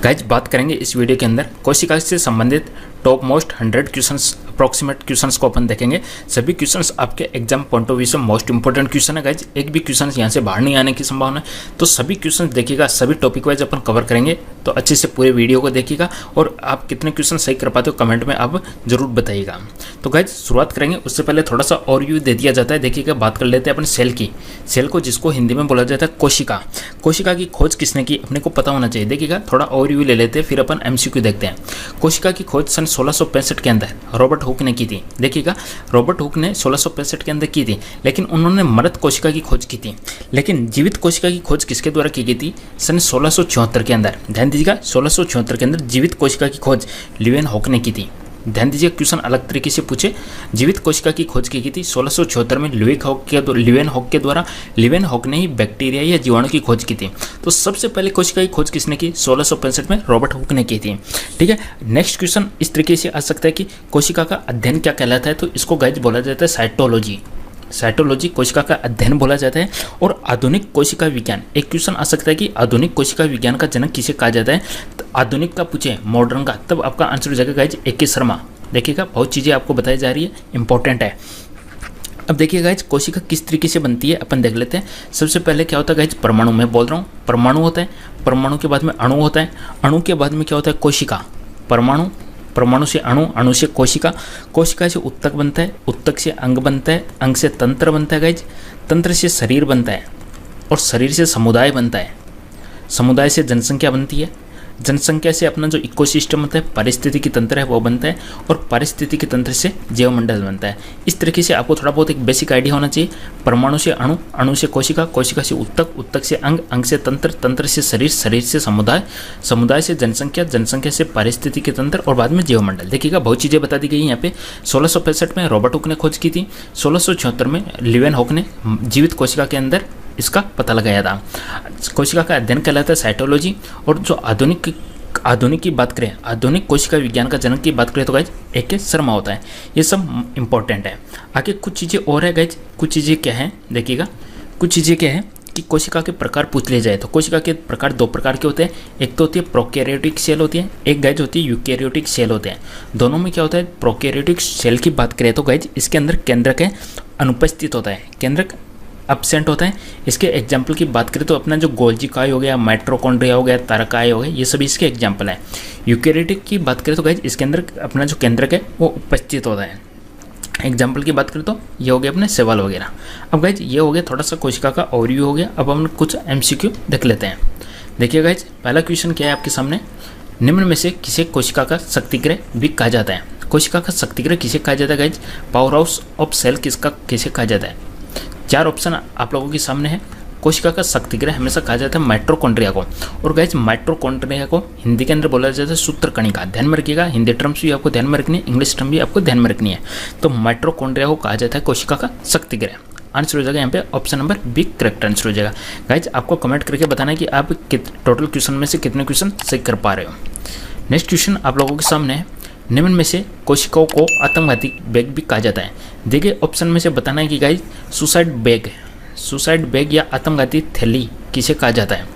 Guys बात करेंगे इस वीडियो के अंदर कोशिका से संबंधित top most 100 questions approximate questions को अपन देखेंगे। सभी क्वेश्चंस आपके एग्जाम पॉइंट ऑफ व्यू से मोस्ट इंपॉर्टेंट क्वेश्चन है गाइज। एक भी क्वेश्चन यहाँ से बाहर नहीं आने की संभावना है, तो सभी क्वेश्चन देखिएगा, सभी टॉपिक वाइज अपन कवर करेंगे। तो अच्छे से पूरे वीडियो को देखिएगा और आप कितने क्वेश्चन सही कर पाते हो कमेंट में आप जरूर बताइएगा। तो गाइज शुरुआत करेंगे, उससे पहले थोड़ा सा ओवरव्यू दे दिया जाता है। देखिएगा, बात कर लेते हैं अपन सेल की। सेल को जिसको हिंदी में बोला जाता है कोशिका। कोशिका की खोज किसने की अपने को पता होना चाहिए। देखिएगा, थोड़ा ओवरव्यू ले लेते हैं, फिर अपन एमसीक्यू देखते हैं। कोशिका की खोज सन 1665 के अंदर रॉबर्ट हुक ने की थी। देखिएगा, रॉबर्ट हुक ने 1665 के अंदर की थी, लेकिन उन्होंने मृत कोशिका की खोज की थी। लेकिन जीवित कोशिका की खोज किसके द्वारा की गई थी? सन 1674 के अंदर। ध्यान दीजिएगा, 1674 के अंदर जीवित कोशिका की खोज ल्यूएन हुक ने की थी। ध्यान दीजिए, क्वेश्चन अलग तरीके से पूछे। जीवित कोशिका की खोज की गई थी 1674 में ल्यूएन हुक के द्वारा। ल्यूएन हुक ने ही बैक्टीरिया या जीवाणु की खोज की थी। तो सबसे पहले कोशिका की खोज किसने की? 1665 में रॉबर्ट हुक ने की थी। ठीक है, नेक्स्ट क्वेश्चन इस तरीके से आ सकता है कि कोशिका का अध्ययन क्या कहलाता है? तो इसको गाइज बोला जाता है साइटोलॉजी। साइटोलॉजी कोशिका का अध्ययन बोला जाता है। और आधुनिक कोशिका विज्ञान, एक क्वेश्चन आ सकता है कि आधुनिक कोशिका विज्ञान का जनक किसे कहा जाता है? तो आधुनिक का पूछे, मॉडर्न का, तब आपका आंसर हो जाएगा गाइज ए.के. शर्मा। देखिएगा, बहुत चीज़ें आपको बताई जा रही है, इंपॉर्टेंट है। अब देखिएगा गाइज, कोशिका किस तरीके से बनती है अपन देख लेते हैं। सबसे पहले क्या होता है गाइज? परमाणु। मैं बोल रहा हूँ परमाणु होता है, परमाणु के बाद में अणु होता है, अणु के बाद में क्या होता है? कोशिका। परमाणु, परमाणु से अणु, अणु से कोशिका, कोशिका से उत्तक बनता है, उत्तक से अंग बनता है, अंग से तंत्र बनता है गाइज, तंत्र से शरीर बनता है और शरीर से समुदाय बनता है, समुदाय से जनसंख्या बनती है, जनसंख्या से अपना जो इकोसिस्टम होता है, पारिस्थितिकी तंत्र है, वो बनता है और पारिस्थितिकी तंत्र से जैवमंडल बनता है। इस तरीके से आपको थोड़ा बहुत एक बेसिक आइडिया होना चाहिए। परमाणु से अणु, अणु से कोशिका, कोशिका से उत्तक, उत्तक से अंग, अंग से तंत्र, तंत्र से शरीर, शरीर से समुदाय, समुदाय से जनसंख्या, जनसंख्या से पारिस्थितिकी तंत्र और बाद में जैवमंडल। देखिएगा, बहुत चीज़ें बता दी गई यहाँ पे। 1665 में रॉबर्ट हुक ने खोज की थी, 1674 में ल्यूएन हुक ने जीवित कोशिका के अंदर इसका पता लगाया था। कोशिका का अध्ययन कहलाता है साइटोलॉजी। और जो आधुनिक की बात करें, आधुनिक कोशिका विज्ञान का जनक की बात करें तो गाइज ए.के. शर्मा होता है। ये सब इंपॉर्टेंट है। आगे कुछ चीज़ें और है गाइज। कुछ चीज़ें क्या है देखिएगा, कुछ चीज़ें क्या है कि कोशिका के प्रकार पूछ लिए जाए तो कोशिका के प्रकार दो प्रकार के होते हैं। एक तो होती है प्रोकैरियोटिक सेल होती है, एक गाइज होती है यूकैरियोटिक सेल होते हैं। दोनों में क्या होता है? प्रोकैरियोटिक सेल की बात करें तो गाइज इसके अंदर केंद्रक है अनुपस्थित होता है, केंद्रक एब्सेंट होता है। इसके एग्जाम्पल की बात करें तो अपना जो गोल्जी काय हो गया, माइटोकॉन्ड्रिया हो गया, तारकाय हो गया, ये सभी इसके एग्जाम्पल है। यूकैरियोटिक की बात करें तो गाइज इसके अंदर अपना जो केंद्रक है वो उपस्थित होता है। एग्जाम्पल की बात करें तो ये हो गया अपने सेवाल वगैरह। अब गाइज ये हो गया थोड़ा सा कोशिका का ओवरव्यू हो गया। अब हम कुछ एमसीक्यू देख लेते हैं। देखिए गाइज, पहला क्वेश्चन क्या है आपके सामने? निम्न में से किसे कोशिका का शक्तिगृह भी कहा जाता है? कोशिका का शक्तिगृह किसे कहा जाता है guys? Power house of cell किसका किसे कहा जाता है? चार ऑप्शन आप लोगों के सामने है। कोशिका का शक्तिगृह हमेशा कहा जाता है माइटोकॉन्ड्रिया को। और गाइज माइटोकॉन्ड्रिया को हिंदी के अंदर बोला जाता है सूत्रकणिका। ध्यान में रखिएगा, हिंदी टर्म्स भी आपको ध्यान में रखनी है, इंग्लिश टर्म भी आपको ध्यान में रखनी है। तो माइटोकॉन्ड्रिया को कहा जाता है कोशिका का शक्तिगृह। आंसर हो जाएगा यहाँ पे option number B correct answer हो जाएगा। गाइज आपको कमेंट करके बताना है कि आप टोटल क्वेश्चन में से कितने क्वेश्चन सही कर पा रहे हो। नेक्स्ट क्वेश्चन आप लोगों के सामने है। निम्न में से कोशिकाओं को आतंकवादी बैग भी कहा जाता है। देखिए, ऑप्शन में से बताना है कि गाइज सुसाइड बैग या आतंकवादी थैली किसे कहा जाता है?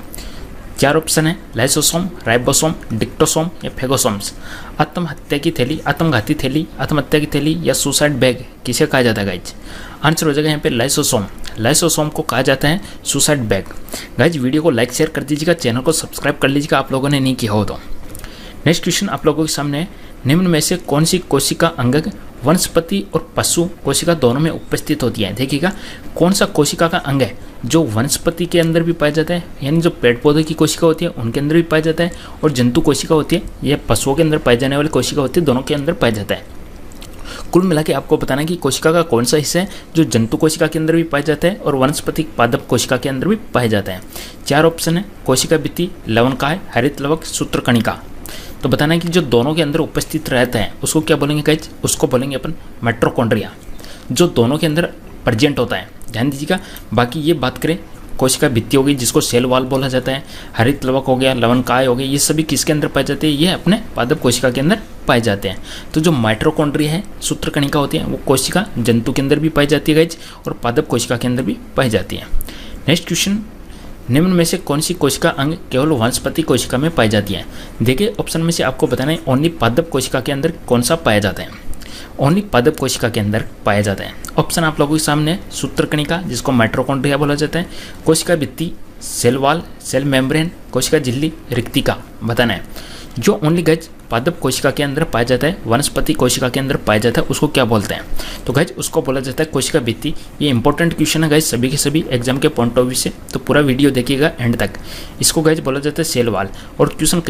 चार ऑप्शन है, लाइसोसोम, राइबोसोम, डिक्टोसोम या फेगोसोम्स। आत्महत्या की थैली, आत्मघाती थैली, आत्महत्या की थैली या सुसाइड बैग किसे कहा जाता है गाइज? आंसर हो जाएगा यहाँ पे लाइसोसोम। लाइसोसोम को कहा जाता है सुसाइड बैग। गाइज वीडियो को लाइक शेयर कर दीजिएगा, चैनल को सब्सक्राइब कर लीजिएगा आप लोगों ने नहीं किया हो तो। नेक्स्ट क्वेश्चन आप लोगों के सामने है। निम्न में से कौन सी कोशिका अंग वनस्पति और पशु कोशिका दोनों में उपस्थित होती है? देखिएगा, कौन सा कोशिका का अंग है जो वनस्पति के अंदर भी पाया जाता है, यानी जो पेड़ पौधे की कोशिका होती है उनके अंदर भी पाया जाता है, और जंतु कोशिका होती है या पशुओं के अंदर पाए जाने वाली कोशिका होती है, दोनों के अंदर पाया जाता है। कुल मिला के आपको बताना है कि कोशिका का कौन सा हिस्सा है जो जंतु कोशिका के अंदर भी पाया जाता है और वनस्पति पादप कोशिका के अंदर भी पाया जाता है। चार ऑप्शन है, कोशिका भित्ति, लवणकाय, हरित लवक, सूत्रकणिका। तो बताना है कि जो दोनों के अंदर उपस्थित रहता है उसको क्या बोलेंगे गाइज? उसको बोलेंगे अपन माइटोकॉन्ड्रिया, जो दोनों के अंदर प्रेजेंट होता है। ध्यान दीजिएगा। बाकी ये बात करें, कोशिका भित्ति हो गई जिसको सेल वॉल बोला जाता है, हरित लवक हो गया, लवणकाय हो गया, ये सभी किसके अंदर पाए जाते हैं? ये अपने पादप कोशिका के अंदर पाए जाते हैं। तो जो माइटोकॉन्ड्रिया है, सूत्रकणिका होती है, वो कोशिका जंतु के अंदर भी पाई जाती है गाइज, और पादप कोशिका के अंदर भी पाई जाती है। नेक्स्ट क्वेश्चन निम्न में से कौन सी कोशिका अंग केवल वानस्पतिक कोशिका में पाई जाती है? देखिए ऑप्शन में से आपको बताना है ओनली पादप कोशिका के अंदर कौन सा पाया जाता है। ओनली पादप कोशिका के अंदर पाया जाता है। ऑप्शन आप लोगों के सामने है, सूत्रकणिका जिसको माइटोकॉन्ड्रिया बोला जाता है, कोशिका भित्ति, सेल वॉल, सेल मेम्ब्रेन, कोशिका झिल्ली, रिक्तिका बताना है। जो ओनली गाइज पादप कोशिका के अंदर पाया जाता है, वनस्पति कोशिका के अंदर पाया जाता है, उसको क्या बोलते हैं? तो गाइज उसको बोला जाता है कोशिका भित्ति। ये इंपॉर्टेंट क्वेश्चन है गाइज सभी के सभी एग्जाम के पॉइंट ऑफ व्यू से, तो पूरा वीडियो देखिएगा एंड तक। इसको गाइज बोला जाता है सेल वॉल। और क्वेश्चन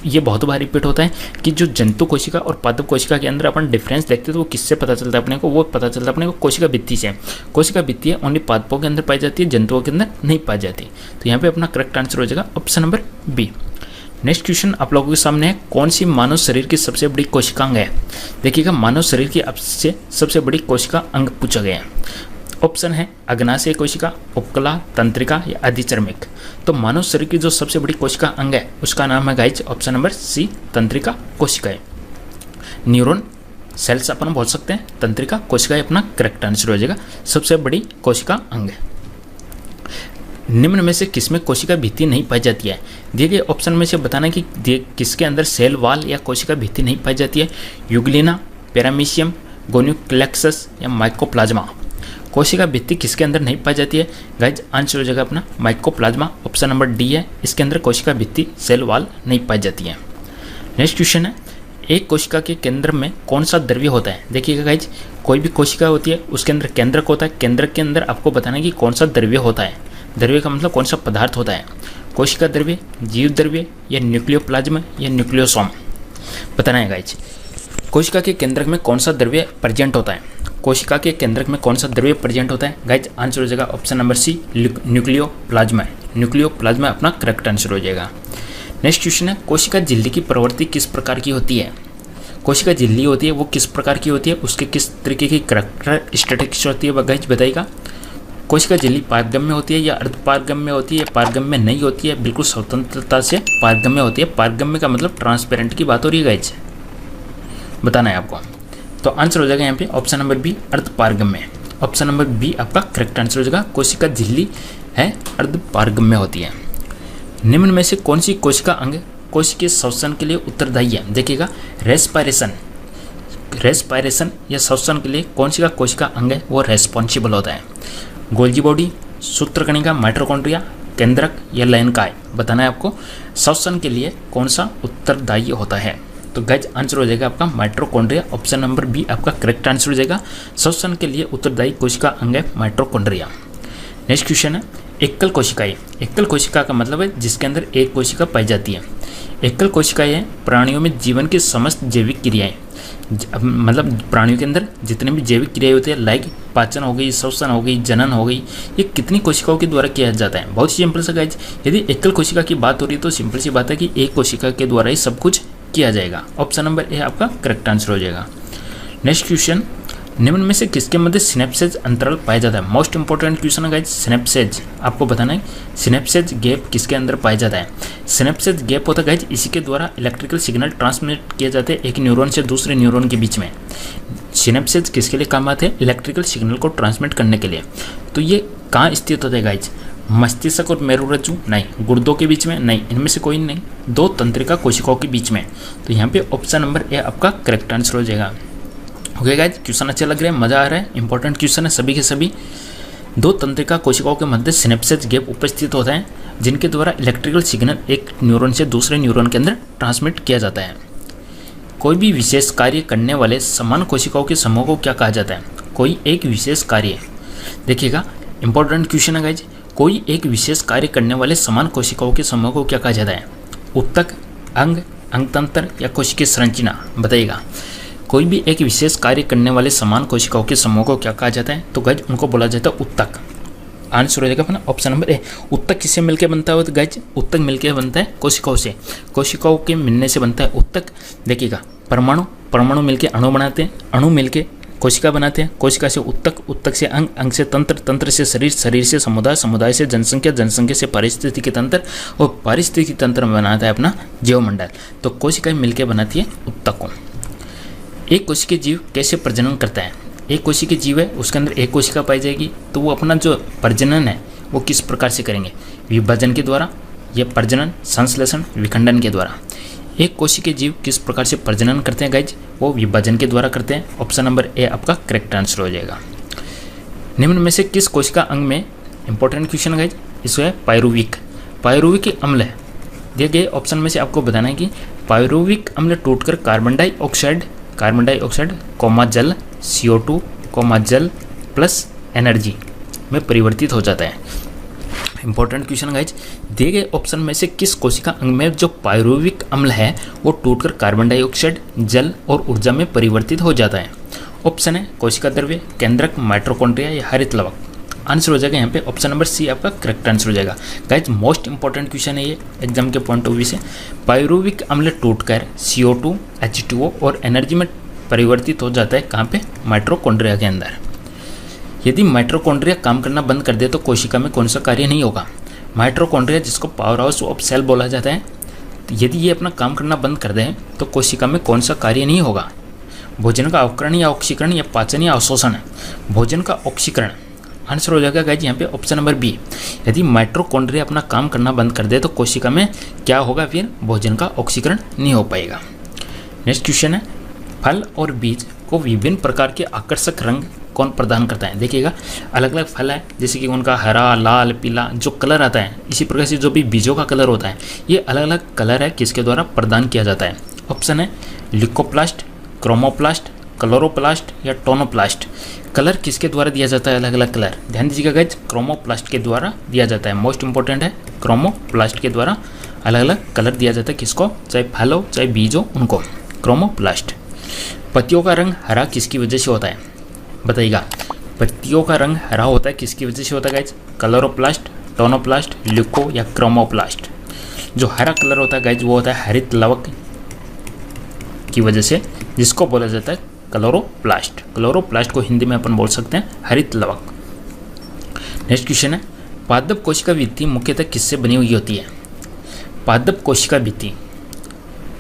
ये बहुत बार रिपीट होता है कि जो जंतु कोशिका और पादप कोशिका के अंदर अपन डिफरेंस देखते हैं तो वो किससे पता चलता है अपने को? वो पता चलता है अपने को कोशिका भित्ति से। कोशिका भित्ति है ओनली पादपों के अंदर पाई जाती है, जंतुओं के अंदर नहीं पाई जाती। तो यहाँ पे अपना करेक्ट आंसर हो जाएगा option number B. Next question आप लोगों के सामने है, कौन सी मानव शरीर की सबसे बड़ी कोशिका अंग है? देखिएगा मानव शरीर की सबसे बड़ी कोशिका अंग पूछा गया है। ऑप्शन है अग्नाशय कोशिका, उपकला, तंत्रिका या अधिचर्मिक। तो मानव शरीर की जो सबसे बड़ी कोशिका अंग है उसका नाम है गाइज ऑप्शन नंबर सी, तंत्रिका कोशिका है। न्यूरॉन सेल्स अपन बोल सकते हैं, तंत्रिका कोशिका अपना करेक्ट आंसर हो जाएगा, सबसे बड़ी कोशिका अंग है। निम्न में से किसमें कोशिका भित्ति नहीं पाई जाती है? दिए गए ऑप्शन में से बताना कि किसके अंदर सेल वॉल या कोशिका भित्ति नहीं पाई जाती है। यूग्लिना, पैरामीशियम, गोन्यूक्लेक्सस या माइकोप्लाज्मा। कोशिका भित्ति किसके अंदर नहीं पाई जाती है? गाइज आंसर हो जाएगा अपना माइकोप्लाज्मा, ऑप्शन नंबर डी है। इसके अंदर कोशिका भित्ति सेल वॉल नहीं पाई जाती है। नेक्स्ट क्वेश्चन है, एक कोशिका के केंद्र में कौन सा द्रव्य होता है? देखिएगा गाइज कोई भी कोशिका होती है उसके अंदर केंद्रक होता है, केंद्रक के अंदर आपको बताना है कि कौन सा द्रव्य होता है। द्रव्य का मतलब कौन सा पदार्थ होता है? कोशिका द्रव्य, जीव द्रव्य या न्यूक्लियोप्लाज्म या न्यूक्लियोसोम बताना है गाइज। कोशिका के केंद्रक में कौन सा द्रव्य प्रेजेंट होता है? कोशिका के केंद्रक में कौन सा द्रव्य प्रेजेंट होता है? गाइज आंसर हो जाएगा option number C, nucleoplasm. Nucleoplasm अपना करेक्ट आंसर हो जाएगा। नेक्स्ट क्वेश्चन है, कोशिका झिल्ली की प्रवृत्ति किस प्रकार की होती है? कोशिका झिल्ली होती है वो किस प्रकार की होती है, उसके किस तरीके की कैरेक्टरिस्टिक्स होती है गाइज बताइएगा। कोशिका झिल्ली पारगम्य होती है या अर्धपारगम्य होती है, पारगम्य नहीं होती है, बिल्कुल स्वतंत्रता से पारगम्य होती है। पारगम्य का मतलब ट्रांसपेरेंट की बात हो रही है गाइज, बताना है आपको। तो आंसर हो जाएगा यहाँ पे ऑप्शन नंबर बी, अर्धपारगम्य। ऑप्शन नंबर बी आपका करेक्ट आंसर हो जाएगा, कोशिका झिल्ली है अर्धपारगम्य होती है। निम्न में से कौन सी कोशिका अंग कोशिकीय श्वसन के लिए उत्तरदायी है? देखिएगा रेस्पायरेशन या श्वसन के लिए कौन सी का कोशिका अंग है वो रेस्पॉन्सिबल होता है? गोल्जी बॉडी, सूत्रकणिका, माइटोकॉन्ड्रिया, केंद्रक या लयनकाय बताना है आपको। श्वसन के लिए कौन सा उत्तरदायी होता है? तो गाइज आंसर हो जाएगा आपका माइटोकॉन्ड्रिया, ऑप्शन नंबर बी आपका करेक्ट आंसर हो जाएगा। श्वसन के लिए उत्तरदायी कोशिका अंग है माइटोकॉन्ड्रिया। नेक्स्ट क्वेश्चन है, एकल कोशिकाएं। एकल कोशिका का मतलब है जिसके अंदर एक कोशिका पाई जाती है। एकल कोशिकाएं प्राणियों में जीवन की समस्त जैविक क्रियाएं, मतलब प्राणियों के अंदर जितने भी जैविक क्रियाएं होती है, लाइक पाचन हो गई, श्वसन हो गई, जनन हो गई, ये कितनी कोशिकाओं के द्वारा किया जाता है? बहुत सिंपल सा गाइज, यदि एकल कोशिका की बात हो रही है तो सिंपल सी बात है कि एक कोशिका के द्वारा ही सब कुछ किया जाएगा। ऑप्शन नंबर ए आपका करेक्ट आंसर हो जाएगा। नेक्स्ट क्वेश्चन, निम्न में से किसके मध्य सिनेप्सेज अंतराल पाया जाता है? मोस्ट इंपॉर्टेंट क्वेश्चन है गाइज, सिनेप्सेज आपको बताना है सिनेप्सेज गैप किसके अंदर पाया जाता है? सिनेप्सेज गैप होता है गाइज, इसी के द्वारा इलेक्ट्रिकल सिग्नल ट्रांसमिट किए जाते हैं एक न्यूरॉन से दूसरे न्यूरॉन के बीच में। सिनेप्सेज किसके लिए काम आते हैं? इलेक्ट्रिकल सिग्नल को ट्रांसमिट करने के लिए। तो ये कहाँ स्थित होते हैं गाइज? मस्तिष्क और मेरुरज्जु नहीं, गुर्दों के बीच में नहीं, इनमें से कोई नहीं, दो तंत्रिका कोशिकाओं के बीच में। तो यहाँ पे ऑप्शन नंबर ए आपका करेक्ट आंसर हो जाएगा। ओके गाइज, क्वेश्चन अच्छे लग रहे हैं, मजा आ रहा है, इंपॉर्टेंट क्वेश्चन है सभी के सभी। दो तंत्रिका कोशिकाओं के मध्य सिनेप्सेज गैप उपस्थित होता है जिनके द्वारा इलेक्ट्रिकल सिग्नल एक न्यूरॉन से दूसरे न्यूरॉन के अंदर ट्रांसमिट किया जाता है। कोई भी विशेष कार्य करने वाले समान कोशिकाओं के समूह को क्या कहा जाता है? कोई एक विशेष कार्य, देखिएगा इंपॉर्टेंट क्वेश्चन है गाइज, कोई एक विशेष कार्य करने वाले समान कोशिकाओं के समूह को क्या कहा जाता है? उत्तक, अंग, अंगतंत्र या कोशिकीय संरचना बताइएगा। कोई भी एक विशेष कार्य करने वाले समान कोशिकाओं के समूह को क्या कहा जाता है? तो गाइज उनको बोला जाता है उत्तक। आंसर हो जाएगा अपना ऑप्शन नंबर ए। उत्तक किससे मिलकर बनता है? तो गाइज उत्तक मिलकर बनता है कोशिकाओं से, कोशिकाओं के मिलने से बनता है उत्तक। देखिएगा परमाणु, परमाणु मिलकर अणु बनाते हैं, अणु मिलकर कोशिका बनाते हैं, कोशिका से उत्तक, उत्तक से अंग, अंग से तंत्र, तंत्र से शरीर, शरीर से समुदाय, समुदाय से जनसंख्या, जनसंख्या से पारिस्थितिकी तंत्र और पारिस्थितिकी तंत्र में बनाता है अपना जीवमंडल। तो कोशिकाएं मिलकर बनाती है उत्तकों। एक कोशिकीय जीव कैसे प्रजनन करता है? एक कोशिकीय जीव है उसके अंदर एक कोशिका पाई जाएगी, तो वो अपना जो प्रजनन है वो किस प्रकार से करेंगे? विभाजन के द्वारा या प्रजनन, संश्लेषण, विखंडन के द्वारा। एक कोशिकीय जीव किस प्रकार से प्रजनन करते हैं गाइज? वो विभाजन के द्वारा करते हैं। ऑप्शन नंबर ए आपका करेक्ट आंसर हो जाएगा। निम्न में से किस कोशिका अंग में, इंपॉर्टेंट क्वेश्चन गाइज, इसको है पायरुविक। पायरुविक अम्ल है दिए गए ऑप्शन में से आपको बताना है कि पायरुविक अम्ल टूटकर कार्बन डाइऑक्साइड कोमा जल CO2 जल प्लस एनर्जी में परिवर्तित हो जाता है। इंपॉर्टेंट क्वेश्चन गाइज, दिए गए ऑप्शन में से किस कोशिका अंग में जो पायरुविक अम्ल है वो टूटकर कार्बन डाइऑक्साइड, जल और ऊर्जा में परिवर्तित हो जाता है? ऑप्शन है कोशिका द्रव्य, केंद्रक, माइटोकॉन्ड्रिया या हरित लवक। आंसर हो जाएगा यहाँ पे ऑप्शन नंबर सी आपका करेक्ट आंसर हो जाएगा। गाइज मोस्ट इंपॉर्टेंट क्वेश्चन है ये एग्जाम के पॉइंट ऑफ व्यू से। पायरुविक अम्ल टूटकर CO2, H2O और एनर्जी में परिवर्तित हो जाता है कहाँ पे? माइटोकॉन्ड्रिया के अंदर। यदि माइटोकॉन्ड्रिया काम करना बंद कर दे तो कोशिका में कौन सा कार्य नहीं होगा? माइटोकॉन्ड्रिया जिसको पावर हाउस ऑफ सेल बोला जाता है, यदि ये अपना काम करना बंद कर दे तो कोशिका में कौन सा कार्य नहीं होगा? भोजन का अवकरण या ऑक्सीकरण या पाचन या अवशोषण? भोजन का ऑक्सीकरण। आंसर हो जाएगा गाइज यहाँ पे ऑप्शन नंबर बी। यदि माइटोकॉन्ड्रिया अपना काम करना बंद कर दे तो कोशिका में क्या होगा? फिर भोजन का ऑक्सीकरण नहीं हो पाएगा। नेक्स्ट क्वेश्चन है, फल और बीज को विभिन्न प्रकार के आकर्षक रंग कौन प्रदान करता है? देखिएगा अलग अलग फल है जैसे कि उनका हरा, लाल, पीला जो कलर आता है, इसी प्रकार से जो भी बीजों का कलर होता है ये अलग अलग कलर है किसके द्वारा प्रदान किया जाता है? ऑप्शन है ल्यूकोप्लास्ट, क्रोमोप्लास्ट, क्लोरोप्लास्ट या टोनोप्लास्ट। कलर किसके द्वारा दिया जाता है? अलग अलग कलर। ध्यान दीजिएगा गाइज, क्रोमोप्लास्ट के द्वारा दिया जाता है। मोस्ट इंपॉर्टेंट है, क्रोमोप्लास्ट के द्वारा अलग अलग कलर दिया जाता है। किसको? चाहे फल हो चाहे बीज हो, उनको क्रोमोप्लास्ट। पत्तियों का रंग हरा किसकी वजह से होता है? बताइएगा, पत्तियों का रंग हरा होता है किसकी वजह से होता है गाइज? क्लोरोप्लास्ट, टोनोप्लास्ट, ल्यूको या क्रोमोप्लास्ट। जो हरा कलर होता है गाइज वो होता है हरित लवक की वजह से, जिसको बोला जाता है क्लोरोप्लास्ट। क्लोरोप्लास्ट को हिंदी में अपन बोल सकते हैं हरित लवक। नेक्स्ट क्वेश्चन है, पादप कोशिका भित्ति मुख्यतः किससे बनी हुई होती है? पादप कोशिका भित्ति,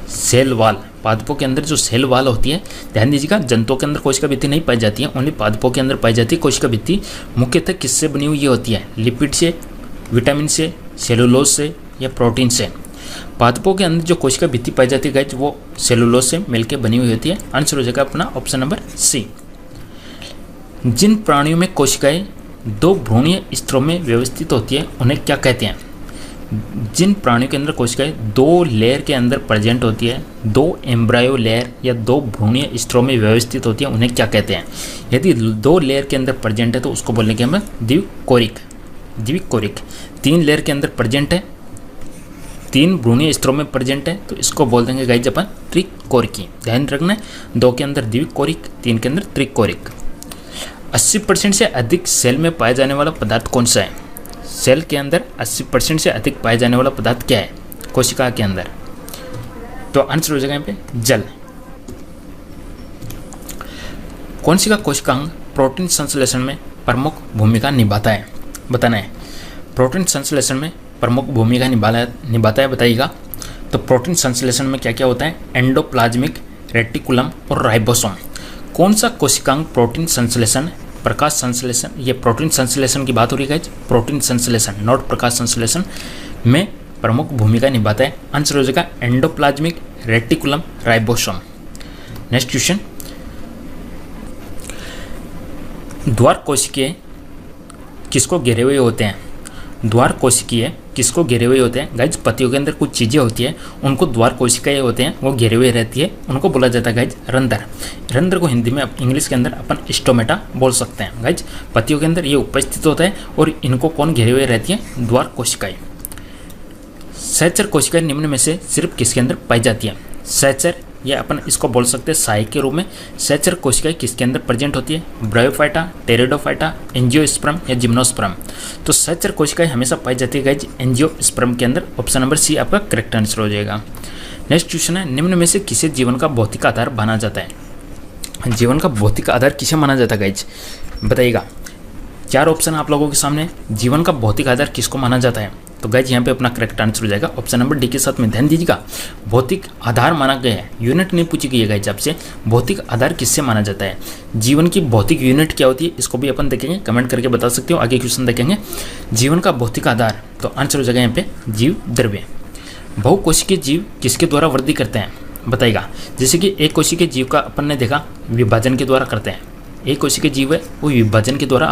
सेल वाल। पादपों के अंदर जो सेल वाल होती है, ध्यान दीजिएगा जंतुओं के अंदर कोशिका भित्ति नहीं पाई जाती है, ओनली पादपों के अंदर पाई जाती है कोशिका भित्ति। मुख्यतः किससे बनी हुई होती है? लिपिड से, विटामिन से, सेलुलोज से या प्रोटीन से? पादपों के अंदर जो कोशिका भित्ति पाई जाती है गाइज वो सेलुलोज से मिलकर बनी हुई होती है। आंसर हो जाएगा अपना ऑप्शन नंबर सी। जिन प्राणियों में कोशिकाएं दो भ्रूणीय स्तरों में व्यवस्थित होती है उन्हें क्या कहते हैं? जिन प्राणियों के अंदर कोशिकाएं दो लेयर के अंदर प्रेजेंट होती है, दो एम्ब्रायो लेयर या दो भ्रूणीय स्तरों में व्यवस्थित होती है, उन्हें क्या कहते हैं? यदि दो लेयर के अंदर प्रेजेंट है तो उसको बोलने के हम द्विकोरिक। तीन लेयर के अंदर प्रेजेंट है, तीन भ्रूणीय स्तरों में प्रेजेंट है तो इसको बोल देंगे गाइज अपन त्रिकोरिकी। ध्यान रखना है, दो के अंदर द्विकोरिक, तीन के अंदर त्रिकोरिक। 80% से अधिक सेल में पाया जाने वाला पदार्थ कौन सा है? सेल के अंदर 80% से अधिक पाया जाने वाला पदार्थ क्या है कोशिका के अंदर? तो आंसर हो जाएगा यहाँ पे जल। कौन सी का कोशिकांग प्रोटीन संश्लेषण में प्रमुख भूमिका निभाता है? बताना है। प्रोटीन संश्लेषण में प्रमुख भूमिका निभाता है बताइएगा। तो प्रोटीन संश्लेषण में क्या क्या होता है? एंडोप्लाज्मिक रेटिकुलम और राइबोसोम। कौन सा कोशिकांग प्रोटीन संश्लेषण, प्रकाश संश्लेषण, ये प्रोटीन संश्लेषण की बात हो रही है गाइज, प्रोटीन संश्लेषण नॉट प्रकाश संश्लेषण में प्रमुख भूमिका निभाता है? आंसर हो जाएगा endoplasmic reticulum, ribosome. Next question, द्वार कोशिकीय किसको घेरे हुए होते हैं? द्वार कोशिकीय किसको घेरे हुए होते हैं? गाइज पत्तियों के अंदर कुछ चीज़ें होती है उनको द्वार कोशिकाएं होते हैं, वो घेरे हुए रहती है, उनको बोला जाता है गाइज रंध्र। रंध्र को हिंदी में इंग्लिश के अंदर अपन स्टोमेटा बोल सकते हैं। गाइज पत्तियों के अंदर ये उपस्थित होता है और इनको कौन घेरे हुए रहती है? द्वार कोशिकाएं। सहचर कोशिकाएं निम्न में से सिर्फ किसके अंदर पाई जाती है? सहचर, या अपन इसको बोल सकते हैं सहायक के रूप में। सहचर कोशिकाएं किसके अंदर प्रेजेंट होती है? ब्रायोफाइटा, टेरिडोफाइटा, एंजियोस्पर्म या जिम्नोस्पर्म। तो सहचर कोशिकाएं हमेशा पाई जाती है गाइज एंजियोस्पर्म के अंदर। ऑप्शन नंबर सी आपका करेक्ट आंसर हो जाएगा। नेक्स्ट क्वेश्चन है, निम्न में से किसे जीवन का भौतिक आधार माना जाता है? जीवन का भौतिक आधार किसे माना जाता है गाइज? बताइएगा। चार ऑप्शन आप लोगों के सामने। जीवन का भौतिक आधार किसको माना जाता है? तो गाइज यहाँ पे अपना करेक्ट आंसर हो जाएगा ऑप्शन नंबर डी के साथ में ध्यान दीजिएगा। भौतिक आधार माना गया है, यूनिट नहीं पूछी गई है गाइज आपसे, भौतिक आधार किससे माना जाता है। जीवन की भौतिक यूनिट क्या होती है इसको भी अपन देखेंगे, कमेंट करके बता सकते हो, आगे क्वेश्चन देखेंगे। जीवन का भौतिक आधार, तो आंसर हो जाएगा यहाँ पे जीव द्रव्य। बहुकोशिकीय जीव किसके द्वारा वृद्धि करते हैं बताइएगा। जैसे कि एक कोशिकीय जीव का अपन ने देखा विभाजन के द्वारा करते हैं, एक कोशिकीय जीव है वो विभाजन के द्वारा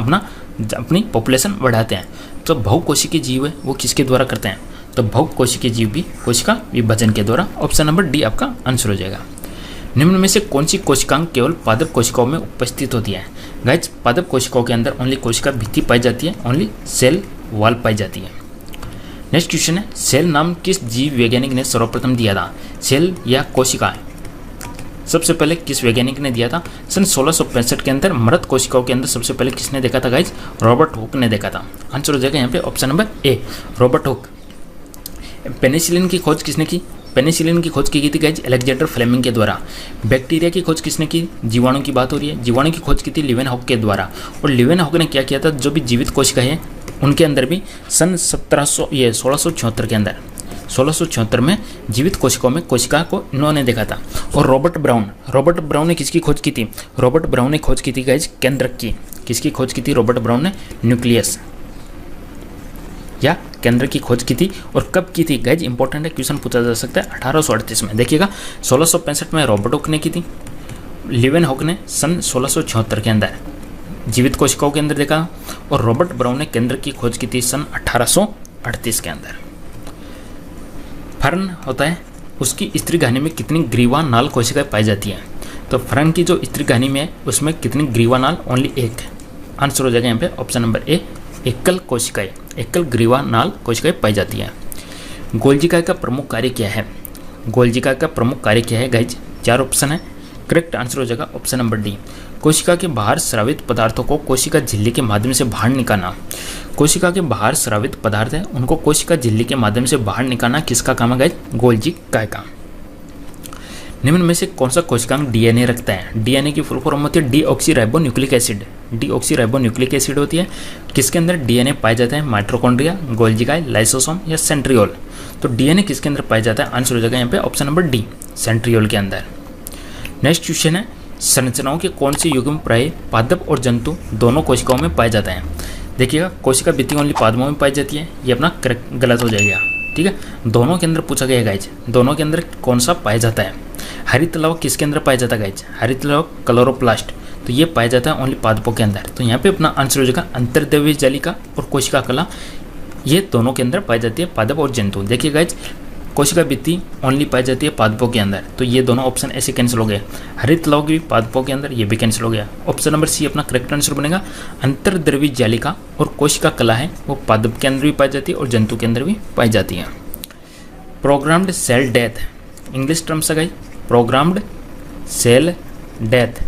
अपनी पॉपुलेशन बढ़ाते हैं। तो बहुकोशिकीय जीव है वो किसके द्वारा करते हैं, तो बहुकोशिकीय जीव भी कोशिका विभाजन के द्वारा। ऑप्शन नंबर डी आपका आंसर हो जाएगा। निम्न में से कौन सी कोशिकांग केवल पादप कोशिकाओं में उपस्थित होती है। गाइज पादप कोशिकाओं के अंदर ओनली कोशिका भित्ति पाई जाती है, ओनली सेल वॉल पाई जाती है। नेक्स्ट क्वेश्चन है, सेल नाम किस जीव वैज्ञानिक ने सर्वप्रथम दिया था। सेल या कोशिका सबसे पहले किस वैज्ञानिक ने दिया था। सन 1665 के अंदर मृत कोशिकाओं के अंदर सबसे पहले किसने देखा था गाइज, रॉबर्ट हुक ने देखा था। आंसर हो जाएगा यहाँ पे option number A Robert Hooke. Penicillin की खोज किसने की, पेनिसिलिन की खोज की गई थी गाइज अलेक्जेंडर फ्लेमिंग के द्वारा। बैक्टीरिया की खोज किसने की, जीवाणु की बात हो रही है, जीवाणु की खोज की थी लीवेनहॉक के द्वारा। और लीवेनहॉक ने क्या किया था, जो भी जीवित कोशिका है उनके अंदर भी सन 1676 के अंदर 1676 में जीवित कोशिकाओं में कोशिका को इन्होंने देखा था। और रॉबर्ट ब्राउन ने किसकी खोज की थी, रॉबर्ट ब्राउन ने खोज की थी गाइज केंद्रक की। किसकी खोज की थी रॉबर्ट ब्राउन ने, न्यूक्लियस या केंद्र की खोज की थी। और कब की थी गाइज, इंपॉर्टेंट है, क्वेश्चन पूछा जा सकता है 1838 में। देखिएगा 1665 में रॉबर्ट हुक ने की थी, लीवेनहॉक ने सन 1676 के अंदर जीवित कोशिकाओं के अंदर देखा, और रॉबर्ट ब्राउन ने केंद्र की खोज की थी सन 1838 के अंदर। फर्न होता है, उसकी स्त्री घानी में कितनी ग्रीवा नाल कोशिकाएं पाई जाती हैं। तो फर्न की जो स्त्री घानी में है उसमें कितनी ग्रीवा नाल, ओनली एक। आंसर हो जाएगा यहाँ पे ऑप्शन नंबर ए एकल कोशिकाएं, एकल ग्रीवा नाल कोशिकाएं पाई जाती हैं। गोल्जिका का प्रमुख कार्य क्या है, गोल्जिका का प्रमुख कार्य क्या है गाइज, 4 ऑप्शन है, करेक्ट आंसर हो जाएगा ऑप्शन नंबर डी। कोशिका के बाहर स्रावित पदार्थों को कोशिका झिल्ली के माध्यम से बाहर निकालना। कोशिका के बाहर स्रावित पदार्थ है उनको कोशिका झिल्ली के माध्यम से बाहर निकालना किसका काम है गाइज, गोल्जिका का। निम्न में से कौन सा कोशिकांग डीएनए रखता है। डीएनए की फुल फॉर्म होती है डीऑक्सीराइबोन्यूक्लिक एसिड, डीऑक्सीराइबोन्यूक्लिक एसिड होती है। किसके अंदर डीएनए पाया जाता है, माइटोकॉन्ड्रिया, गोल्जिका, लाइसोसोम या सेंट्रियोल। तो डीएनए किसके अंदर पाया जाता है, आंसर हो जाएगा यहाँ पे ऑप्शन नंबर डी सेंट्रियोल के अंदर। नेक्स्ट क्वेश्चन है, संरचनाओं के कौन से युग्म प्राय पादप और जंतु दोनों कोशिकाओं में पाए जाते हैं। देखिएगा कोशिका भित्ति ओनली पादपों में पाई जाती है, ये अपना करेक्ट गलत हो जाएगा। ठीक है, दोनों के अंदर पूछा गया गाइज, दोनों के अंदर कौन सा पाया जाता है। हरित लवक किसके अंदर पाया जाता है गाइज, हरित लवक क्लोरोप्लास्ट, तो ये पाया जाता है ओनली पादपों के अंदर। तो यहाँ पे अपना आंसर हो जाएगा अंतर्द्रव्य जालिका और कोशिका कला, ये दोनों के अंदर पाई जाती है पादप और जंतु। देखिए गाइज कोशिका भित्ति ओनली पाई जाती है पादपों के अंदर, तो ये दोनों ऑप्शन ऐसे कैंसिल हो गए। हरित लवक भी पादपों के अंदर, ये भी कैंसिल हो गया। ऑप्शन नंबर सी अपना करेक्ट आंसर बनेगा। अंतर्द्रव्य जालिका और कोशिका कला है वो पादप के अंदर भी पाई जाती है और जंतु के अंदर भी पाई जाती है। Programmed cell death, English term से गाइज, प्रोग्राम्ड सेल डेथ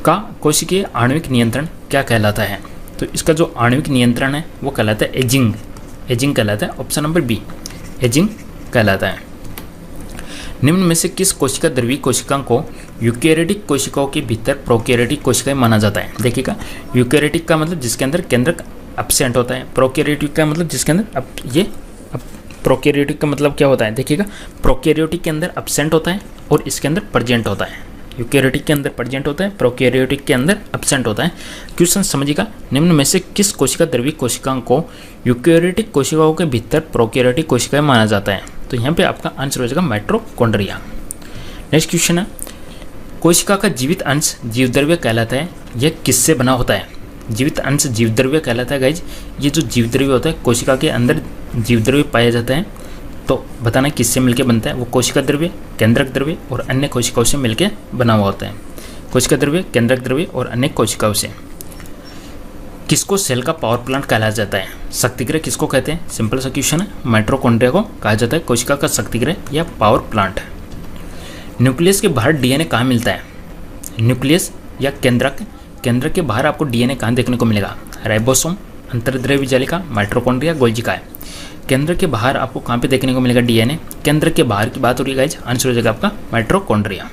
का कोशिकीय आणविक नियंत्रण क्या कहलाता है। तो इसका जो आणविक नियंत्रण है वो कहलाता है एजिंग, एजिंग कहलाता है। ऑप्शन नंबर बी एजिंग कहलाता है। निम्न में से किस कोशिका द्रवीय कोशिकाओं को यूकेरियोटिक कोशिकाओं के भीतर प्रोकैरियोटिक कोशिकाएं माना जाता है। देखिएगा यूकेरियोटिक का मतलब जिसके अंदर केंद्रक एब्सेंट होता है, प्रोकैरियोटिक का मतलब जिसके अंदर प्रोकैरियोटिक का मतलब क्या होता है। देखिएगा प्रोकैरियोटिक के अंदर एब्सेंट होता है और इसके अंदर प्रेजेंट होता है। यूकेरियोटिक के अंदर प्रेजेंट होता है, प्रोकैरियोटिक के अंदर एब्सेंट होता है। क्वेश्चन समझिएगा, निम्न में से किस कोशिका द्रवीय कोशिकाओं को यूकेरियोटिक कोशिकाओं के भीतर प्रोकैरियोटिक कोशिकाएं माना जाता है। तो यहाँ पे आपका आंसर हो जाएगा माइटोकॉन्ड्रिया। नेक्स्ट क्वेश्चन है, कोशिका का जीवित अंश जीवद्रव्य कहलाता है, यह किससे बना होता है। जीवित अंश जीवद्रव्य कहलाता है गाइज, ये जो जीवद्रव्य होता है कोशिका के अंदर जीवद्रव्य पाया जाता है, तो बताना किससे मिलकर बनता है। वो कोशिका द्रव्य, केंद्रक द्रव्य और अन्य कोशिकाओं से मिलकर बना हुआ होता है। कोशिका द्रव्य, केंद्रक द्रव्य और अन्य कोशिकाओं से। किसको सेल का पावर प्लांट कहा जाता है। शक्तिगृह किसको कहते हैं, सिंपल सा क्वेश्चन है। माइटोकॉन्ड्रिया को कहा जाता है कोशिका का शक्तिगृह या पावर प्लांट। न्यूक्लियस के बाहर डीएनए कहाँ मिलता है। न्यूक्लियस या केंद्रक के बाहर आपको डीएनए कहाँ देखने को मिलेगा, राइबोसोम, अंतर्द्रव्य जालिका, माइटोकॉन्ड्रिया, गोल्जिका। केंद्र के बाहर आपको कहाँ पे देखने को मिलेगा डीएनए, केंद्र के बाहर की बात हो रही है गाइज, आंसर हो जाएगा आपका माइटोकॉन्ड्रिया।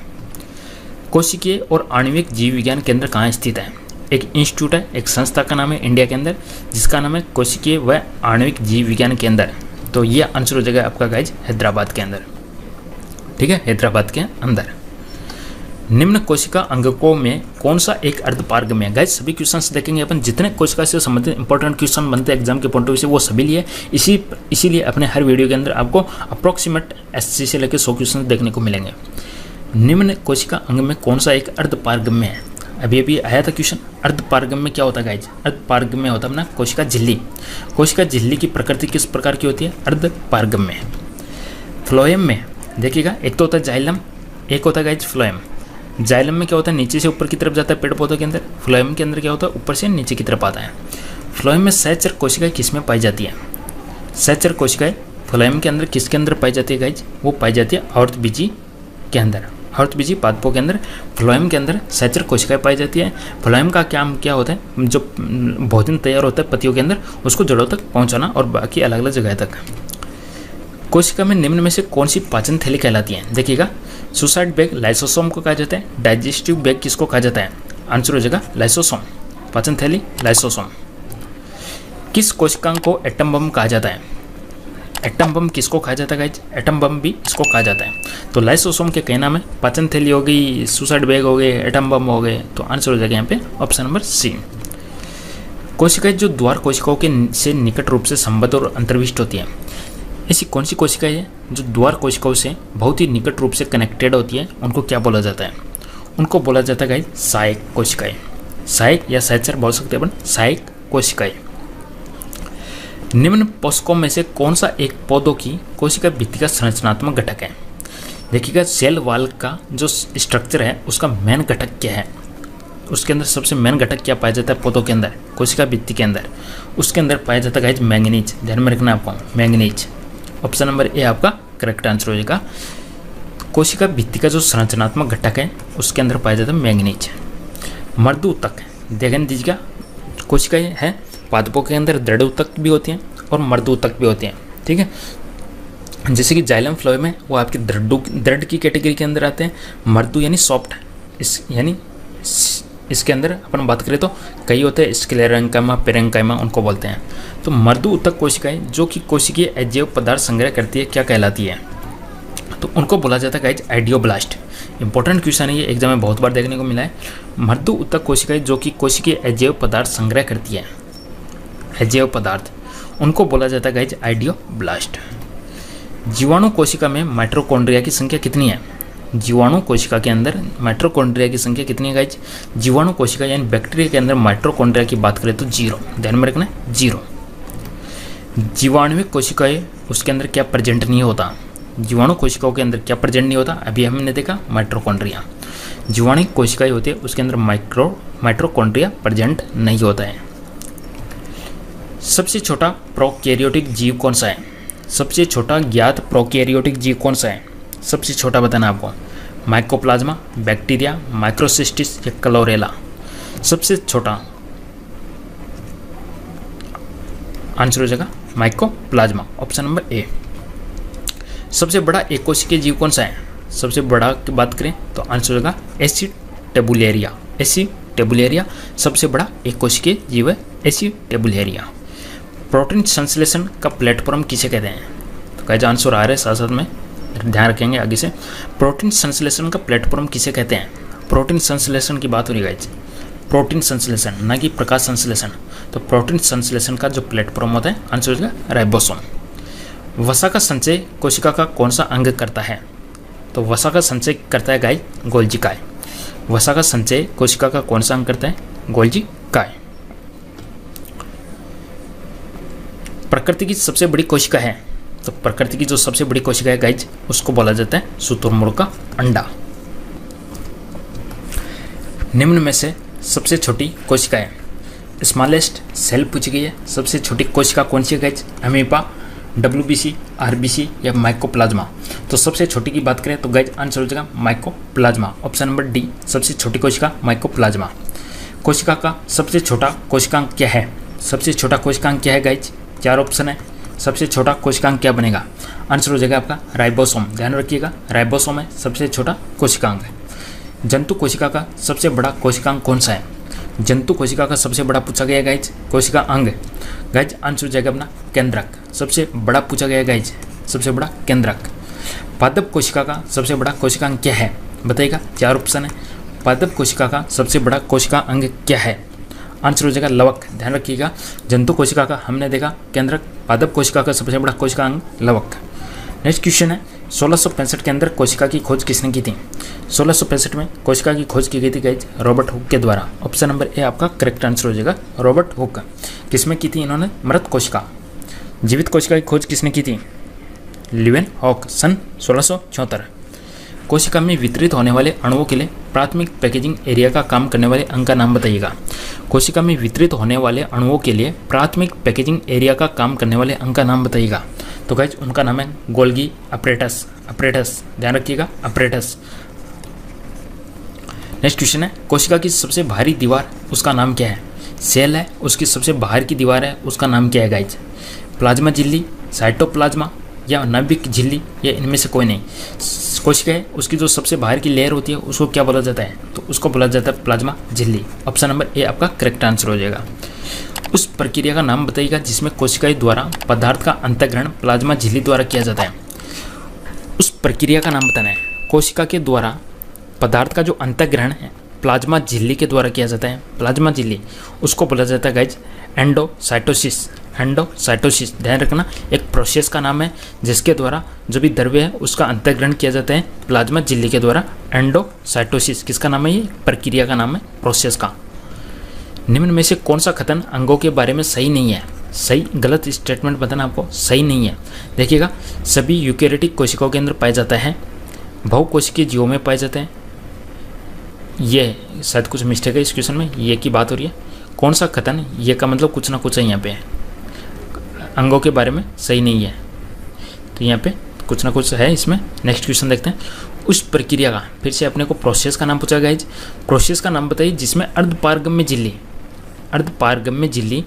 कोशिकीय और आणविक जीव विज्ञान केंद्र कहाँ स्थित है। एक इंस्टीट्यूट है, एक संस्था का नाम है इंडिया के अंदर, जिसका नाम है कोशिकीय व आणविक जीव विज्ञान केंद्र। तो ये आंसर हो जाएगा आपका गाइज हैदराबाद के अंदर, ठीक है, हैदराबाद के अंदर। निम्न कोशिका अंगकों में कौन सा एक अर्धपारगम्य है? गाइज सभी क्वेश्चंस देखेंगे अपन, जितने कोशिका से संबंधित इंपॉर्टेंट क्वेश्चन बनते हैं एग्जाम के पॉइंट ऑफ व्यू से वो सभी लिए, इसीलिए अपने हर वीडियो के अंदर आपको अप्रोक्सीमेट एससी से लेकर 100 क्वेश्चन देखने को मिलेंगे। निम्न कोशिका अंग में कौन सा एक अर्धपारगम्य है? अभी आया था क्वेश्चन, अर्धपारगम्य क्या होता है गाइज? अर्धपारगम्य होता है अपना कोशिका झिल्ली। कोशिका झिल्ली की प्रकृति किस प्रकार की होती है? अर्धपारगम्य। फ्लोएम में देखिएगा, एक तो होता है जाइलम, एक होता है गाइज फ्लोएम। जाइलम में क्या होता है? नीचे से ऊपर की तरफ जाता है पेड़ पौधों के अंदर। फ्लोएम के अंदर क्या होता है? ऊपर से नीचे की तरफ आता है। फ्लोएम में सहचर कोशिकाएं किस में पाई जाती है? सहचर कोशिकाएं फ्लोएम के अंदर किसके अंदर पाई जाती है गाइज? वो पाई जाती है आवृतबीजी के अंदर, आवृतबीजी पादपों के अंदर फ्लोएम के अंदर सहचर कोशिकाएं पाई जाती है। फ्लोएम का काम क्या होता है? जो भोजन तैयार होता है पत्तियों के अंदर, उसको जड़ों तक पहुंचाना और बाकी अलग अलग जगह तक। कोशिका में निम्न में से कौन सी पाचन थैली कहलाती है? देखिएगा, सुसाइड बैग लाइसोसोम को कहा जाता है। डाइजेस्टिव बैग किसको कहा जाता है? आंसर हो जाएगा लाइसोसोम। पाचन थैली लाइसोसोम। किस कोशिकांग को एटम बम कहा जाता है? एटम बम किसको कहा जाता है गाइज? एटम बम भी इसको कहा जाता है। तो लाइसोसोम के कई नाम है, पाचन थैली हो गई, सुसाइड बैग हो गए, एटम बम हो गए। तो आंसर हो जाएगा यहाँ पे ऑप्शन नंबर सी। कोशिकाएं जो द्वार कोशिकाओं के से निकट रूप से संबद्ध और अंतर्विष्ट होती है, ऐसी कौन सी कोशिकाएं है जो द्वार कोशिकाओं से बहुत ही निकट रूप से कनेक्टेड होती है? उनको क्या बोला जाता है? उनको बोला जाता है गाइस सहायक कोशिकाएं। सहायक या सहचर बोल सकते हैं अपन, सहायक कोशिकाएं। निम्न पोषकों में से कौन सा एक पौधों की कोशिका भित्ति का संरचनात्मक घटक है? देखिएगा, सेल वाल का जो स्ट्रक्चर है उसका मेन घटक क्या है? उसके अंदर सबसे मेन घटक क्या पाया जाता है पौधों के अंदर, कोशिका भित्ति के अंदर? उसके अंदर पाया जाता है गाइस मैंगनीज। ध्यान में रखना आपको, मैंगनीज। ऑप्शन नंबर ए आपका करेक्ट आंसर हो जाएगा। कोशिका भित्ति का जो संरचनात्मक घटक है उसके अंदर पाया जाता है मैंगनीज। मर्दु ऊतक, ध्यान दीजिएगा, कोशिकाएं है पादपों के अंदर दृढ़ ऊतक भी होती हैं और मर्दु ऊतक भी होती हैं, ठीक है। जैसे कि जाइलम फ्लोएम है वो आपके दृढ़ की कैटेगरी के अंदर आते हैं। मर्दु यानी सॉफ्ट, इसके अंदर अपन बात करें तो कई होते हैं स्क्लेरेंकाइमा, पेरेंकाइमा उनको बोलते हैं। तो मर्दु ऊतक कोशिकाएं जो कि कोशिकीय अजैव पदार्थ संग्रह करती है क्या कहलाती है? तो उनको बोला जाता है गाइज आइडियोब्लास्ट। इंपॉर्टेंट क्वेश्चन है ये, एग्जाम में बहुत बार देखने को मिला है। मर्दु ऊतक कोशिकाएं जो कि कोशिकीय अजैव पदार्थ संग्रह करती है, अजैव पदार्थ, उनको बोला जाता है गाइज आइडियोब्लास्ट। जीवाणु कोशिका में माइटोकॉन्ड्रिया की संख्या कितनी है? जीवाणु कोशिका के अंदर माइटोकॉन्ड्रिया की संख्या कितनी है गाइज? जीवाणु कोशिका यानी बैक्टीरिया के अंदर माइटोकॉन्ड्रिया की बात करें तो 0। ध्यान में रखना, 0। जीवाणुविक कोशिकाएं उसके अंदर क्या प्रेजेंट नहीं होता? जीवाणु कोशिकाओं के अंदर क्या प्रेजेंट नहीं होता? अभी हमने देखा माइटोकॉन्ड्रिया। जीवाणु कोशिकाएं होती है उसके अंदर माइटोकॉन्ड्रिया प्रेजेंट नहीं होता है। सबसे छोटा प्रोकैरियोटिक जीव कौन सा है? सबसे छोटा ज्ञात प्रोकैरियोटिक जीव कौन सा है? सबसे छोटा बताना आपको। माइकोप्लाज्मा, बैक्टीरिया, माइक्रोसिस्टिस या क्लोरेला? सबसे छोटा आंसर हो जाएगा माइकोप्लाज्मा, ऑप्शन नंबर ए। सबसे बड़ा एकोशिकीय जीव कौन सा है? सबसे बड़ा की बात करें तो आंसर होगा एसिटेबुलेरिया। एसिटेबुलेरिया सबसे बड़ा एकोशिकीय जीव है, एसिटेबुलेरिया। प्रोटीन संश्लेषण का प्लेटफॉर्म किसे कहते हैं? तो गाइस आंसर आ रहा है, साथ साथ में ध्यान रखेंगे आगे से। प्रोटीन संश्लेषण का प्लेटफॉर्म किसे कहते हैं? प्रोटीन संश्लेषण की बात हो रही है गाइस, प्रोटीन संश्लेषण, ना कि प्रकाश संश्लेषण। तो प्रोटीन संश्लेषण का जो प्लेटफॉर्म होता है आंसर हो जाएगा राइबोसोम। वसा का संचय कोशिका का कौन सा अंग करता है? तो वसा का संचय करता है गाइस गोल्जी काय। वसा का संचय कोशिका का कौन सा अंग करता है? गोल्जी काय। प्रकृति की सबसे बड़ी कोशिका है, तो प्रकृति की जो सबसे बड़ी कोशिका है गाइज उसको बोला जाता है शुतुरमुर्ग का अंडा। निम्न में से सबसे छोटी कोशिका है, स्मॉलेस्ट सेल पूछी गई है। सबसे छोटी कोशिका कौन सी है गाइज? अमीबा, WBC, RBC या माइकोप्लाज्मा? तो सबसे छोटी की बात करें तो गाइज आंसर हो जाएगा माइकोप्लाज्मा, ऑप्शन नंबर डी। सबसे छोटी कोशिका माइकोप्लाज्मा। कोशिका का सबसे छोटा कोशिकांक क्या है? सबसे छोटा कोशिकांक क्या है गाइज? 4 ऑप्शन है। सबसे छोटा कोशिकांक क्या बनेगा? आंसर हो जाएगा आपका राइबोसोम। ध्यान रखिएगा, राइबोसोम है सबसे छोटा कोशिकांक है। जंतु कोशिका का सबसे बड़ा कोशिकांक कौन सा है? जंतु कोशिका का सबसे बड़ा पूछा गया गाइज, कोशिका अंग। गाइज आंसर हो जाएगा अपना केंद्रक, सबसे बड़ा पूछा गया गाइज, सबसे बड़ा केंद्रक। पादप कोशिका का सबसे बड़ा कोशिका अंग क्या है, बताइएगा। 4 ऑप्शन है। पादप कोशिका का सबसे बड़ा कोशिका अंग क्या है, आंसर हो जाएगा लवक। ध्यान रखिएगा, जंतु कोशिका का हमने देखा केंद्रक, पादप कोशिका का सबसे बड़ा कोशिका अंग लवक। नेक्स्ट क्वेश्चन है 1665 के अंदर कोशिका की खोज किसने की थी। 1665 में कोशिका की खोज की गई थी गाइज रॉबर्ट हुक के द्वारा। ऑप्शन नंबर ए आपका करेक्ट आंसर हो जाएगा, रॉबर्ट हुक। किसमें की थी इन्होंने, मृत कोशिका। जीवित कोशिका की खोज किसने की थी, ल्यूवेन हॉक, सन 1674। कोशिका में वितरित होने वाले अणुओं के लिए प्राथमिक पैकेजिंग एरिया का काम करने वाले अंग का नाम बताइएगा। कोशिका में वितरित होने वाले अणुओं के लिए प्राथमिक पैकेजिंग एरिया का काम करने वाले अंग का नाम बताइएगा। तो गाइज उनका नाम है गोल्गी अपरेटस, अपरेटस, ध्यान रखिएगा अपरेटस। नेक्स्ट क्वेश्चन है कोशिका की सबसे बाहरी दीवार, उसका नाम क्या है। सेल है, उसकी सबसे बाहर की दीवार है, उसका नाम क्या है गाइज। प्लाज्मा झिल्ली, साइटोप्लाज्मा या नाभिक झिल्ली, या इनमें से कोई नहीं। कोशिका है, उसकी जो सबसे बाहर की लेयर होती है उसको क्या बोला जाता है, तो उसको बोला जाता है प्लाज्मा झिल्ली। ऑप्शन नंबर ए आपका करेक्ट आंसर हो जाएगा। उस प्रक्रिया का नाम बताइएगा जिसमें कोशिका द्वारा पदार्थ का अंतःग्रहण प्लाज्मा झिल्ली द्वारा किया जाता है। उस प्रक्रिया का नाम बताना है, कोशिका के द्वारा पदार्थ का जो अंतःग्रहण है प्लाज्मा झिल्ली के द्वारा किया जाता है। प्लाज्मा झिल्ली उसको बोला जाता है गाइज एंडोसाइटोसिस, एंडोसाइटोसिस। ध्यान रखना, एक प्रोसेस का नाम है जिसके द्वारा जो भी द्रव्य है उसका अंतःग्रहण किया जाता है प्लाज्मा झिल्ली के द्वारा, एंडोसाइटोसिस। किसका नाम है, ये प्रक्रिया का नाम है, प्रोसेस का। निम्न में से कौन सा कथन अंगों के बारे में सही नहीं है। सही गलत स्टेटमेंट बताना आपको, सही नहीं है। देखिएगा, सभी यूकेरियोटिक कोशिकाओं के अंदर पाया जाता है, बहुकोशिकीय जीवों में पाए जाते हैं। ये शायद कुछ मिस्टेक है इस क्वेश्चन में, ये की बात हो रही है। कौन सा कथन, ये का मतलब कुछ ना कुछ है यहाँ पे, अंगों के बारे में सही नहीं है, तो यहाँ पे कुछ ना कुछ है इसमें। नेक्स्ट क्वेश्चन देखते हैं। उस प्रक्रिया का, फिर से अपने को प्रोसेस का नाम पूछा गया है। प्रोसेस का नाम बताइए जिसमें अर्धपारगम्य झिल्ली, अर्धपारगम्य झिल्ली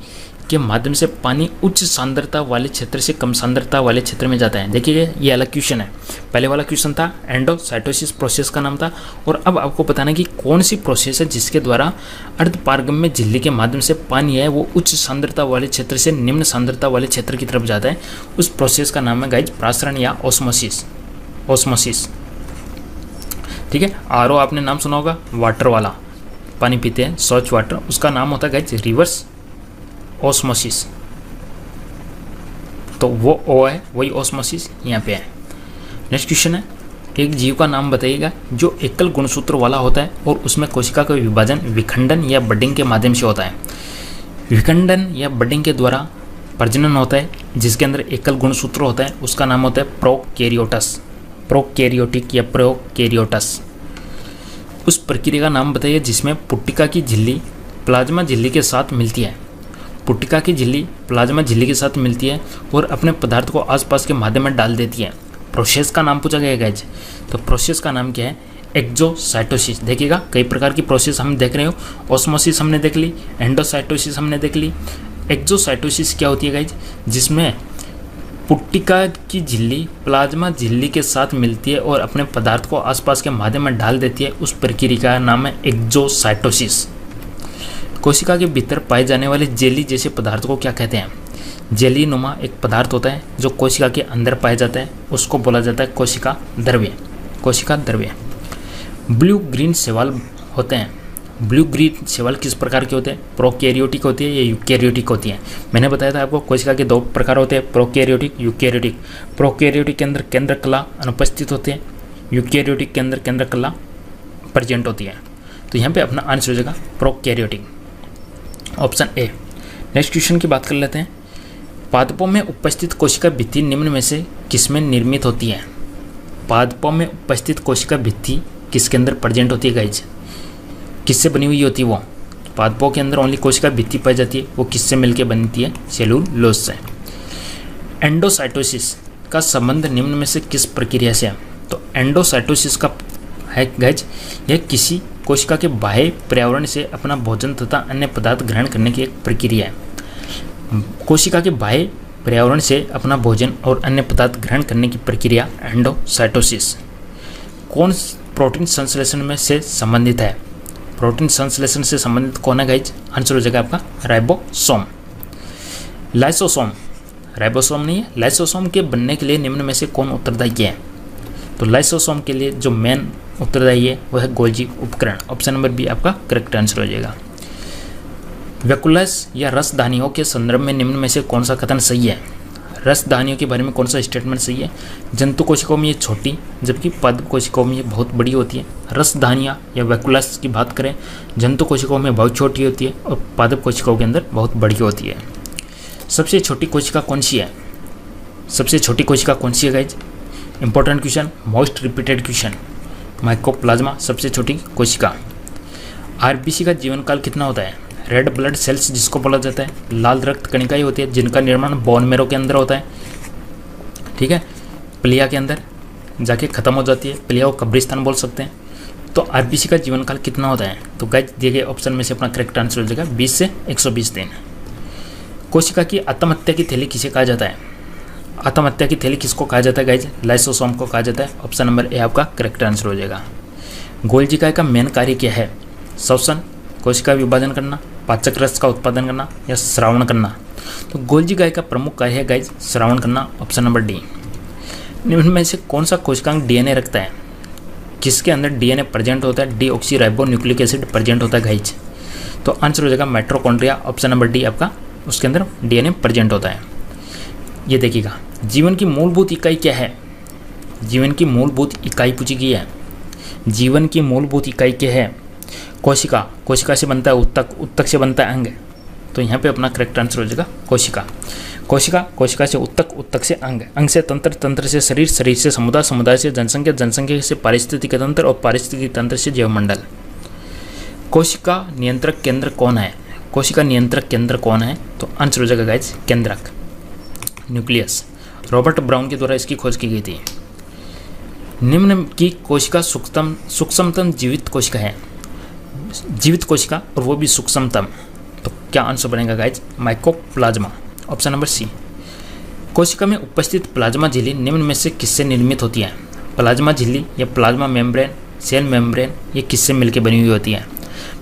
के माध्यम से पानी उच्च सांद्रता वाले क्षेत्र से कम सांद्रता वाले क्षेत्र में जाता है। देखिए ये अलग क्वेश्चन है, पहले वाला क्वेश्चन था एंडोसाइटोसिस प्रोसेस का नाम था, और अब आपको बताना कि कौन सी प्रोसेस है जिसके द्वारा अर्धपारगम्य झिल्ली के माध्यम से पानी है वो उच्च सांद्रता वाले क्षेत्र से निम्न सांद्रता वाले क्षेत्र की तरफ जाता है। उस प्रोसेस का नाम है गाइज प्रासरण या ऑस्मोसिस, ऑस्मोसिस। ठीक है, आरओ आपने नाम सुना होगा, वाटर वाला पानी पीते हैं, स्वच्छ वाटर, उसका नाम होता है गाइज रिवर्स ऑस्मोसिस। तो वो ओ है, वही ऑस्मोसिस यहाँ पे है। नेक्स्ट क्वेश्चन है, एक जीव का नाम बताइएगा जो एकल गुणसूत्र वाला होता है और उसमें कोशिका का विभाजन विखंडन या बडिंग के माध्यम से होता है। विखंडन या बडिंग के द्वारा प्रजनन होता है, जिसके अंदर एकल गुणसूत्र होता है, उसका नाम होता है प्रोकैरियोटस, प्रोकैरियोटिक या प्रोकैरियोटस। उस प्रक्रिया का नाम बताइए जिसमें पुट्टिका की झिल्ली प्लाज्मा झिल्ली के साथ मिलती है। पुट्टिका की झिल्ली प्लाज्मा झिल्ली के साथ मिलती है और अपने पदार्थ को आसपास के माध्यम में डाल देती है। प्रोसेस का नाम पूछा गया गाइज, तो प्रोसेस का नाम क्या है, एक्सोसाइटोसिस। देखिएगा, कई प्रकार की प्रोसेस हम देख रहे हो, ऑस्मोसिस हमने देख ली, एंडोसाइटोसिस हमने देख ली। एक्सोसाइटोसिस क्या होती है गाइज, जिसमें पुट्टिका की झिल्ली प्लाज्मा झिल्ली के साथ मिलती है और अपने पदार्थ को आसपास के माध्यम में डाल देती है। उस प्रक्रिया का नाम है एक्सोसाइटोसिस। कोशिका के भीतर पाए जाने वाले जेली जैसे पदार्थ को क्या कहते हैं। जेली नुमा एक पदार्थ होता है जो कोशिका के अंदर पाया जाता है, उसको बोला जाता है कोशिका द्रव्य, कोशिका द्रव्य। ब्लू ग्रीन शैवाल होते हैं। ब्लू ग्रीन शैवाल किस प्रकार के होते हैं, प्रोकैरियोटिक होती है या यूकैरियोटिक होती है। मैंने बताया था आपको कोशिका के 2 प्रकार होते हैं, प्रोकैरियोटिक, यूकैरियोटिक। प्रोकैरियोटिक के अंदर केंद्र कला अनुपस्थित होते हैं, यूकैरियोटिक के अंदर केंद्र कला प्रेजेंट होती है। तो यहाँ पे अपना आंसर हो जाएगा prokaryotic, option A. Next question की बात कर लेते हैं। पादपों में उपस्थित कोशिका भित्ति निम्न में से किसमें निर्मित होती है। पादपों में उपस्थित कोशिका भित्ति किसके अंदर प्रेजेंट होती है गाइज, किससे बनी हुई होती है वो। पादपों के अंदर ओनली कोशिका भित्ति पाई जाती है, वो किससे मिलकर बनती है, सेलुलोज से। एंडोसाइटोसिस का संबंध निम्न में से किस प्रक्रिया से है। तो एंडोसाइटोसिस का है गाइज, यह किसी कोशिका के बाह्य पर्यावरण से अपना भोजन तथा अन्य पदार्थ ग्रहण करने की एक प्रक्रिया है। कोशिका के बाह्य पर्यावरण से अपना भोजन और अन्य पदार्थ ग्रहण करने की प्रक्रिया एंडोसाइटोसिस। कौन प्रोटीन संश्लेषण में से संबंधित है। प्रोटीन संश्लेषण से संबंधित कौन है गाइज? आंसर हो जाएगा आपका राइबोसोम। लाइसोसोम, राइबोसोम नहीं है, लाइसोसोम के बनने के लिए निम्न में से कौन उत्तरदायी है? तो लाइसोसोम के लिए जो मेन उत्तरदायी है वह है गोल्जी उपकरण। ऑप्शन नंबर बी आपका करेक्ट आंसर हो जाएगा। वैक्यूलस या रसदानियों के संदर्भ में निम्न में से कौन सा कथन सही है? रसदानियों के बारे में कौन सा स्टेटमेंट सही है? जंतु कोशिकाओं में ये छोटी जबकि पादप कोशिकाओं में ये बहुत बड़ी होती है। रसदानियाँ या वैक्यूलस की बात करें, जंतु कोशिकाओं में बहुत छोटी होती है और पादप कोशिकाओं के अंदर बहुत बड़ी होती है। सबसे छोटी कोशिका कौन सी है? सबसे छोटी कोशिका कौन सी है guys? Important question, most repeated question. Mycoplasma सबसे छोटी कोशिका। आरबीसी का जीवन काल कितना होता है? रेड ब्लड सेल्स जिसको बोला जाता है, लाल रक्त कणिकाएं होती है जिनका निर्माण बोन मैरो के अंदर होता है, ठीक है, प्लिया के अंदर जाके खत्म हो जाती है, प्लिया को कब्रिस्तान बोल सकते हैं। तो आरबीसी का जीवन काल कितना होता है? तो गाइज दिए गए ऑप्शन में से अपना करेक्ट आंसर हो जाएगा 20 से 120 दिन। कोशिका की आत्महत्या की थैली किसे कहा जाता है? आत्महत्या की थैली किसको कहा जाता है गाइज? लाइसोसोम को कहा जाता है। ऑप्शन नंबर ए आपका करेक्ट आंसर हो जाएगा। गोल्जी का मेन कार्य क्या है? श्वसन, कोशिका विभाजन करना, पाचक रस का उत्पादन करना या श्रावण करना? तो गोल्जी का प्रमुख कार्य है गाइज श्रावण करना। Option number D. निम्न में से कौन सा कोशिकांग डीएनए रखता है? किसके अंदर डीएनए प्रेजेंट होता है? डीऑक्सीराइबो न्यूक्लिक एसिड प्रेजेंट होता है गाइज। तो आंसर हो जाएगा माइटोकॉन्ड्रिया। ऑप्शन नंबर डी आपका, उसके अंदर डीएनए प्रेजेंट होता है। ये देखिएगा, जीवन की मूलभूत इकाई क्या है? जीवन की मूलभूत इकाई पूछी गई है। जीवन की मूलभूत इकाई क्या है? कोशिका, कोशिका से बनता है उत्तक, उत्तक से बनता है अंग। तो यहाँ पे अपना करेक्ट आंसर हो जाएगा कोशिका। कोशिका, कोशिका से उत्तक, उत्तक से अंग, अंग से तंत्र, तंत्र से शरीर, शरीर से समुदाय, समुदाय से जनसंख्या, जनसंख्या से पारिस्थितिक तंत्र और पारिस्थितिक तंत्र से जैवमंडल। कोशिका नियंत्रक केंद्र कौन है? कोशिका नियंत्रक केंद्र कौन है? तो आंसर हो जाएगा गाइज केंद्रक, न्यूक्लियस। रॉबर्ट ब्राउन के द्वारा इसकी खोज की गई थी। निम्न की कोशिका सूक्ष्मतम जीवित कोशिका है। जीवित कोशिका और वो भी सूक्ष्मतम, तो क्या आंसर बनेगा guys? Mycoplasma. Option number C. कोशिका में उपस्थित प्लाज्मा झिल्ली निम्न में से किससे निर्मित होती है? प्लाज्मा झिल्ली या प्लाज्मा मेम्ब्रेन, सेल मेम्ब्रेन, ये किससे मिलकर बनी हुई होती है?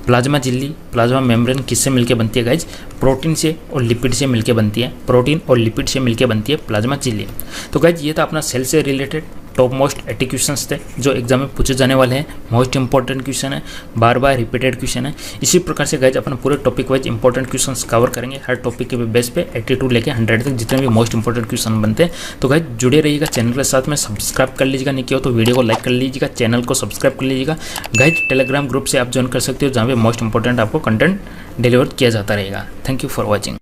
प्लाज्मा झिल्ली, प्लाज्मा मेम्ब्रेन किससे मिलकर बनती है गाइज? प्रोटीन से और लिपिड से मिलकर बनती है। प्रोटीन और लिपिड से मिलकर बनती है प्लाज्मा झिल्ली। तो गाइज ये था अपना सेल से रिलेटेड टॉप मोस्ट 80 क्वेश्चंस थे जो एग्जाम में पूछे जाने वाले हैं। मोस्ट इंपॉर्टेंट क्वेश्चन है, बार बार रिपीटेड क्वेश्चन है। इसी प्रकार से गाइज अपन पूरे topic wise important questions cover करेंगे। हर टॉपिक के बेस पे 82 लेके 100 तक जितने भी मोस्ट इंपॉर्टेंट क्वेश्चन बनते हैं। तो गाइज जुड़े रहिएगा चैनल के साथ में, सब्सक्राइब कर लीजिएगा, नहीं किया हो तो वीडियो को लाइक कर लीजिएगा, चैनल को सब्सक्राइब कर लीजिएगा। गाइज टेलीग्राम ग्रुप से आप ज्वाइन कर सकते हो जहाँ पे मोस्ट इंपॉर्टेंट आपको कंटेंट डिलीवर किया जाता रहेगा। Thank you for watching.